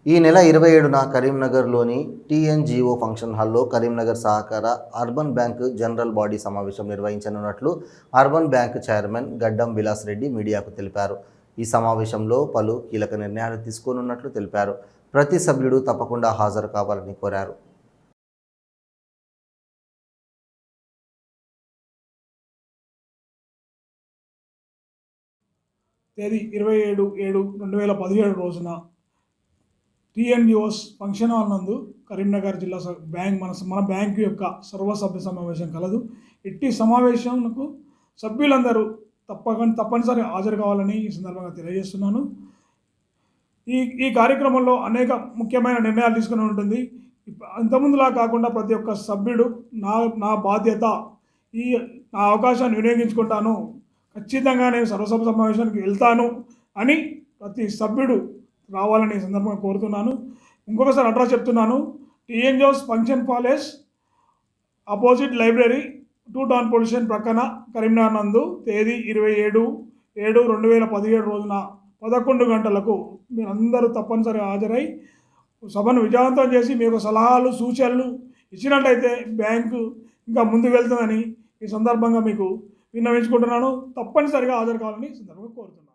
ఈ నెల 27న కరీంనగర్లోని టీఎన్జీఓ ఫంక్షన్ హాల్లో కరీంనగర్ సహకార అర్బన్ బ్యాంక్ జనరల్ బాడీ సమావేశం నిర్వహించనున్నట్లు అర్బన్ బ్యాంక్ చైర్మన్ గడ్డం విలాస్ రెడ్డి మీడియాకు తెలిపారు. ఈ సమావేశంలో పలు కీలక నిర్ణయాలు తీసుకోనున్నట్లు తెలిపారు. ప్రతి సభ్యుడు తప్పకుండా హాజరు కావాలని కోరారు. తేదీ 27/7/2017 రోజున టీఎన్జిఓస్ ఫంక్షన్ హాల్ నందు కరీంనగర్ జిల్లా బ్యాంక్ మన బ్యాంకు యొక్క సర్వసభ్య సమావేశం కలదు. ఇట్టి సమావేశంకు సభ్యులందరూ తప్పనిసరి హాజరు కావాలని ఈ సందర్భంగా తెలియజేస్తున్నాను. ఈ కార్యక్రమంలో అనేక ముఖ్యమైన నిర్ణయాలు తీసుకుని ఉంటుంది. అంతకుముందులా కాకుండా ప్రతి ఒక్క సభ్యుడు నా బాధ్యత, నా అవకాశాన్ని వినియోగించుకుంటాను, ఖచ్చితంగా నేను సర్వసభ్య సమావేశానికి వెళ్తాను అని ప్రతి సభ్యుడు రావాలని ఈ సందర్భంగా కోరుతున్నాను. ఇంకొకసారి అడ్రస్ చెప్తున్నాను. TNGOs function palace opposite library 2 town pollution ప్రక్కన కరీంనగర్ నందు తేదీ 27/7/2017 రోజున 11 గంటలకు మీరందరూ తప్పనిసరి హాజరై సభను విజయవంతం చేసి మీకు సలహాలు సూచనలు ఇచ్చినట్లయితే బ్యాంకు ఇంకా ముందుకు వెళ్తుందని ఈ సందర్భంగా మీకు విన్నవించుకుంటున్నాను. తప్పనిసరిగా హాజరు కావాలని ఈ సందర్భంగా కోరుతున్నాను.